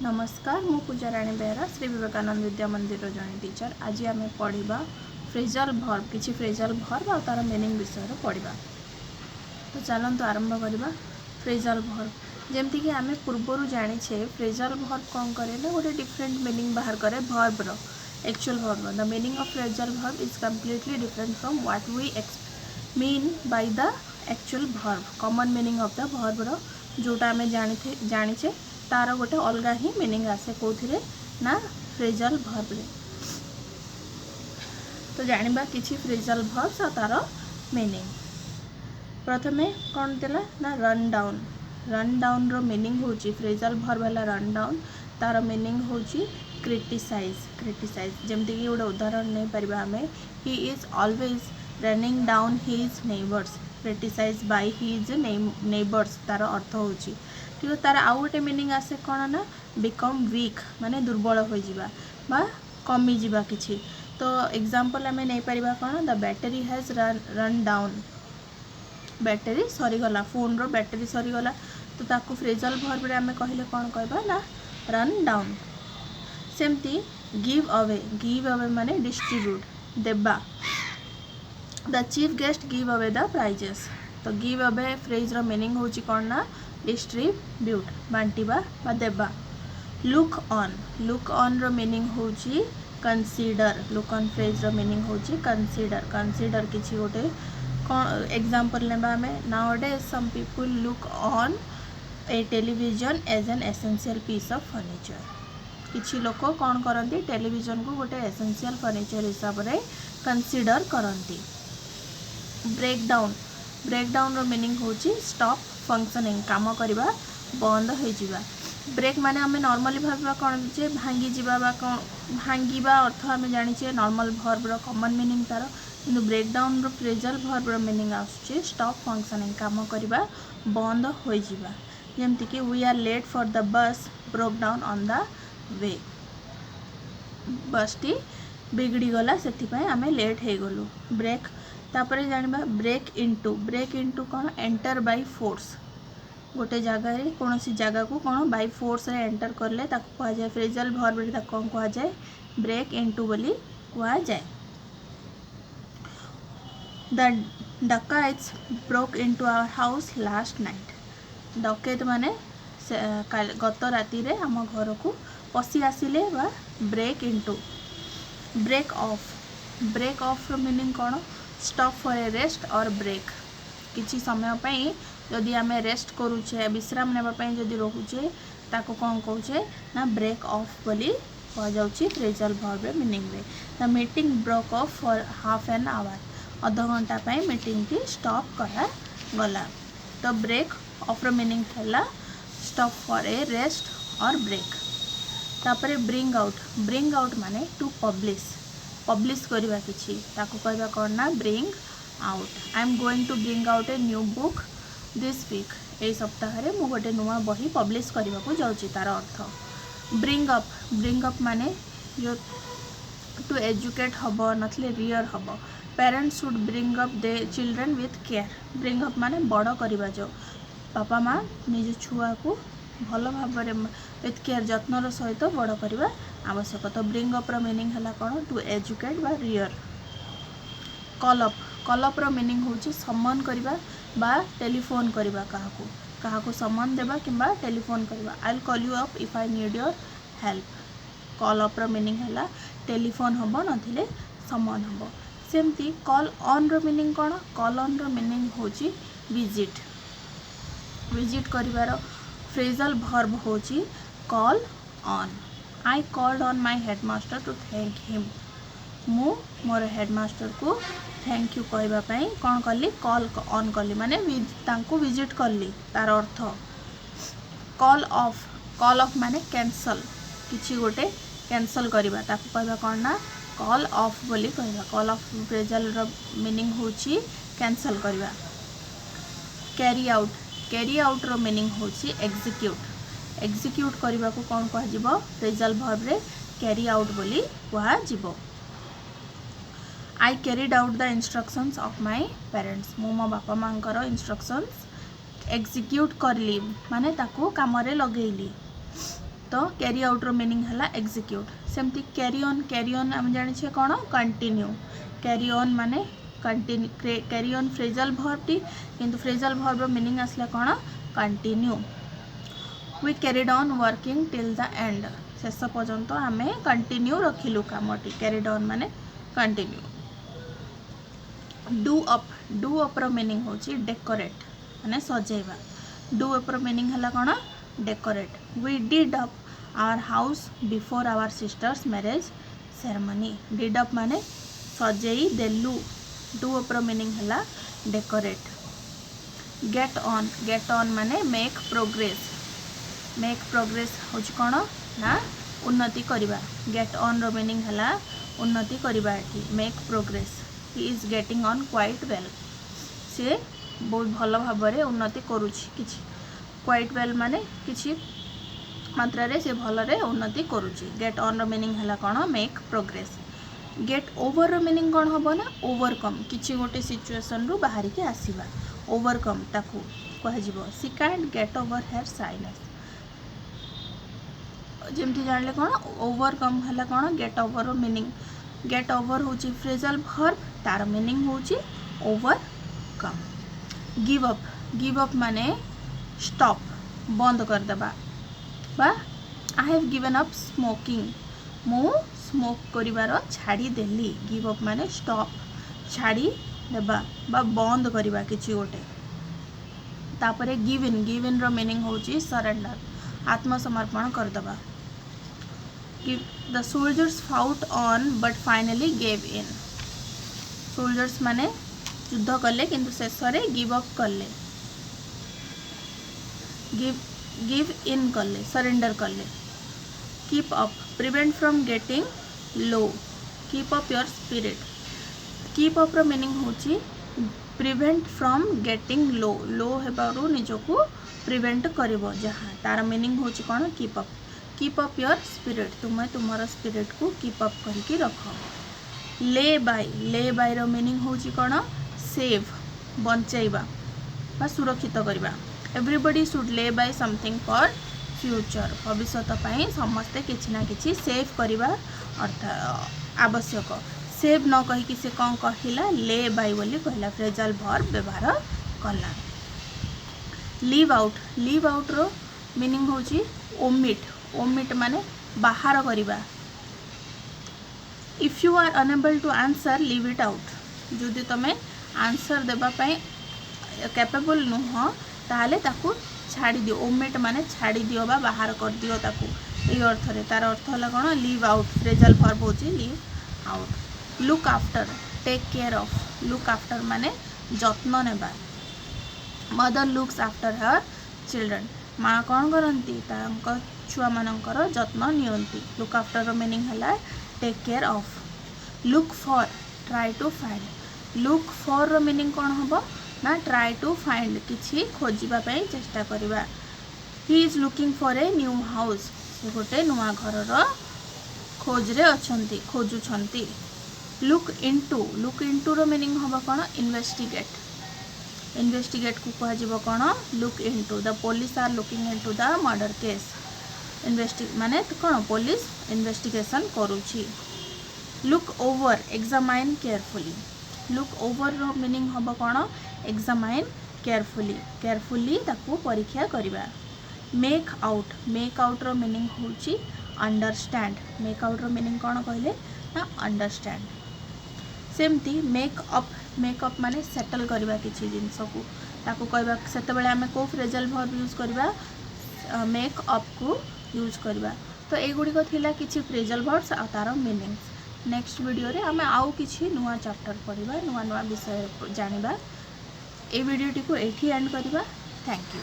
नमस्कार मु पूजा राणी बेहरा श्री विवेकानंद विद्या मंदिर जड़े टीचर। आज आम पढ़ा फ्रेजल भर्ब किसी फ्रेजल भर्ब और तार मीनिंग विषय पढ़ा। तो चलतु आरंभ करवा। फ्रेजल भर्ब जमती कि आम पूर्वर जाने फ्रेजल भर्ब कौन करे ना गोटे डिफरेंट मीनिंग बाहर करे भर्बर actual verb. The meaning of phrasal verb is completely different from what we mean by the actual verb. Common meaning of the भर्बर जोटा आम जाने तार गोटे अलग ही मीनिंग आसे कौन ना फ्रेजल भर्ब रे। तो जानिबा किछि फ्रेजल भर्ब्स और तार मीनिंग। प्रथमे कौन देला ना रन डाउन। रन डाउन रो मीनिंग होची फ्रेजल भर्ब है रन डाउन, तार मीनिंग होची क्रिटिसाइज। क्रिटिसाइज जमती कि गोटे उदाहरण नहीं पारिबा हमें he is always running down his neighbours. Criticise by his neighbours तार अर्थ होची ठीक है। तार आउ गोटे मीनिंग आसे कौन ना बिकम वीक माने दुर्बल हो जावा बा कमी जावा किछि। तो एग्जांपल आमे नहीं पारिबा कौन the battery has run down. Battery सरीगला, फोन रो बैटरी सरीगला तो ताकू फ्रेजल भर्ब रे आमे कहले कौन कहबा ना रन डाउन। सेमती गिव अवे माने डिस्ट्रीब्यूट देबा। The chief guest give away the prizes. तो गिव अवे फ्रेज रो मीनिंग होची कौन ना डिस्ट्रीब्यूट बांटिबा बा देबा। लुक ऑन रो मीनिंग होची कंसीडर। लुक ऑन फ्रेज रो मीनिंग होची कंसीडर। कंसीडर किछि गोटे कौन एग्जांपल नेबा हमें nowadays some people look on a television as an essential piece of furniture. किछि लोक कौन करती टेलीविजन को गोटे एसेंशियल फर्नीचर हिसाब रे कंसीडर करती। ब्रेकडाउन रो मीनिंग होची स्टॉप फंक्शनिंग, काम करवा बंद हो जावा। ब्रेक माने हमें नॉर्मली भाबा कौन जे भांगी जीवा बा कौन भांगीबा अर्थ हमें जानिछे नॉर्मल भर्ब रो कॉमन मीनिंग तार, किंतु ब्रेकडाउन रो फ्रेजल भर्ब रो मीनिंग आछे स्टॉप फंक्शनिंग, काम करवा बंद हो जावा। जेमति कि we are late for the bus broke down on the way. Bus टी बिगड़ी गला सेथिपाई आमे लेट हे गलु। ब्रेक तापरे जानिबा ब्रेक इनटू कौन एंटर बाय फोर्स। गोटे जगह रे कौन सी जगह को कौन बाय फोर्स रे एंटर करले ताको कहा जाए फ्रेजल भर्ब रे ताको कौन कहा जाए ब्रेक इनटू बोली कहा जाए। The dacoits broke into our house last night. डकैत माने गत राति रे आम घर को पसी आसिले बा ब्रेक इनटू। ब्रेक ऑफ रो मीनिंग कौन स्टॉप फॉर ए रेस्ट और ब्रेक। किछि समय पई जदि आमे रेस्ट करूचे विश्राम नेबा पई जदि रोहुचे ताको कौन कहूचे ना ब्रेक ऑफ बोली कह जाउची फ्रेजल भर्ब रे मीनिंग रे। The meeting broke off for half an hour. आधा घंटा पई मीटिंग की स्टॉप करा गला। तो ब्रेक ऑफ रो मीनिंग थला स्टॉप फॉर ए रेस्ट और ब्रेक। तापरे ब्रिंग आउट माने टू पब्लिश करवा किछि ताको कहबा कौन ना bring out. I am going to bring out a new book this week. ए सप्ताह रे मु गोटे नुआ बही पब्लिश करबा को जाउची तार अर्थ। ब्रिंग अप माने जो टू एजुकेट हबो नथले रियर हबो। Parents should bring up they children with care. Bring up माने बड़ करबा जो पापा माँ निज छुआ को भल भाव विथ केयर जत्नर सहित बड़ करवा आवश्यक। तो ब्रिंग अप रो मीनिंग हला कौन टू एजुकेट बा रियर। कॉल अप रो मीनिंग होची सम्मान करवा बा टेलीफोन करवा काहाकू सम्मान देबा किंबा टेलीफोन करवा। I will call you up if I need your help. Call up रो मीनिंग हला टेलीफोन हबो नथिले सम्मान हबो। सेमती कॉल ऑन रो मीनिंग कौन कॉल ऑन रो मीनिंग होची विजिट करिवार फ्रेजल भर्ब होची call on. I called on my headmaster to thank him. मु मोर हेडमास्टर को थैंक यू कहबा पई कौन कली कॉल ऑन कली माने तांको विजिट कली तार अर्थ। कॉल ऑफ माने कैंसल किछि गोटे कैंसल करबा ताको कहबा कौन ना कॉल ऑफ बोली कहबा। कॉल ऑफ फ्रेजल रो मीनिंग होची कैंसल करबा। कैरी आउट रो मीनिंग होची एग्जीक्यूट करबा को कौन कह जिवो फ्रेजल भर्ब रे कैरी आउट बोली कह जिवो। I carried out the instructions of my parents. मो मो बापा मांकर इंस्ट्रक्शंस एग्जीक्यूट करली माने ताको काम रे लगेली। तो कैरी आउट रो मीनिंग है एग्जीक्यूट सेमती कैरी ऑन आम जाने कौन कंटिन्यू कैरी ऑन माने continue carry on phrasal verb टी किंतु फ्रेजल भर्ब रो मीनिंग आसला कौन continue we carried on working till the end शेष पर्यंत आम कंटिन्यू रखिलु कामटी कैरिड ऑन माने कंटिन्यू डू अप रो मीनिंग होची डेकोरेट माने सजेवा डू अप रो मीनिंग है कौन decorate we did up our house before our sister's marriage ceremony did up माने सजेई देलु डू अप रो मीनिंग है डेकोरेट गेट ऑन माने मेक प्रोग्रेस होची कौन ना उन्नति करिबा गेट ऑन रो मीनिंग है उन्नति करिबा एठी make progress he is getting on quite well से बहुत भल भाव में उन्नति करुछि किछि क्वाइट वेल माने किछि मात्रा रे से भल रे उन्नति करुछि गेट ऑन रो मीनिंग है कौन मेक प्रोग्रेस गेट ओवर रो मीनिंग कौन हम ना ओवरकम किछि गोटे सिचुएशन रु बाहर के आसीबा ओवरकम ताकू कह सी कैंट गेट ओवर हेयर साइनेस जमती जानले कौन ओवरकम है कौन गेट ओवर रो मीनिंग गेट ओवर होची फ्रेजल भर्ब तार मीनिंग होची ओवरकम गिव अप माने स्टॉप बंद कर देबा बा I have given up smoking मु स्मोक करिवार छाड़ी देली गिव अप माने स्टॉप छाड़ी देबा बा बंद करिबा किछि गोटे तापरे गिव इन रो मीनिंग होची सरेंडर आत्मसमर्पण कर देबा the soldiers fought on but finally gave in soldiers माने युद्ध कले किंतु शेष रे गिव अप कले गिव इन कले सरेंडर कले keep up prevent from getting low keep up your spirit keep up रो मीनिंग होची प्रिवेंट फ्रॉम गेटिंग लो हेबारु निजको प्रिवेंट करिवो जहाँ तार मीनिंग होची कौन कीप अप योर स्पिरिट तुम्हें तुम्हारा स्पिरिट को कीप अप करके रख ले बाय रो मीनिंग होची कौन सेव बंचाइबा बा सुरक्षित करबा एवरीबॉडी शुड ले बाय समथिंग फॉर फ्यूचर भविष्यत पई समस्ते किछि ना किछि सेव करबा अर्थ आवश्यक सेव न कहि कि से कौन कहला ले बाय बोली कहला फ्रेजल भर्ब व्यवहार कला लीव आउट रो मीनिंग होची ओमिट माने बाहर करिबा if you are unable to answer leave it out जदि तमे आंसर देबा पई कैपेबल नुह ताले ताकू छाड़ी दियो ओमिट माने छाड़ी दियो बा बाहर कर दियो ताकू ए अर्थ रे तार अर्थ होला कोन लीव आउट फ्रेजल भर्ब होची leave out look after take care of look after माने जत्न नेबा mother looks after her children माँ कौन करती छुआ मानकर जत्न नियंती लुक आफ्टर मीनिंग है take care of look for try to find look for रो मीनिंग कौन हम ना ट्राई टू फाइंड किछि खोजिबा चेष्टा करबा he is looking for a new house से गोटे नुआ घर खोज रे अछंती खोजुछंती लुक इनटू रो मीनिंग हम कौन इन्वेस्टिगेट को कह कौन look into the police are looking into the murder case माने कौन पुलिस इन्वेस्टिगेशन करुछि look over examine carefully look over रो मीनिंग हम कौन एग्जामाइन केयरफुली ताकू परीक्षा करिबा मेक आउट रो मीनिंग होची अंडरस्टैंड मेक आउट रो मीनिंग कौन कहले ना अंडरस्टैंड सेमती मेकअप माने सेटल करबा किछि जिंस को ताकू कहबा सेते बेले हमें को फ्रेजल वर्ब यूज करबा मेकअप को यूज करबा तो ए गुडी को थिला किछि फ्रेजल वर्ब्स आ तार मीनिंग्स नेक्स्ट वीडियो रे हमें आउ किछि नुआ चैप्टर पढिबा नुआ विषय जानिबा ए वीडियो टी को एठी एंड करबा थैंक यू।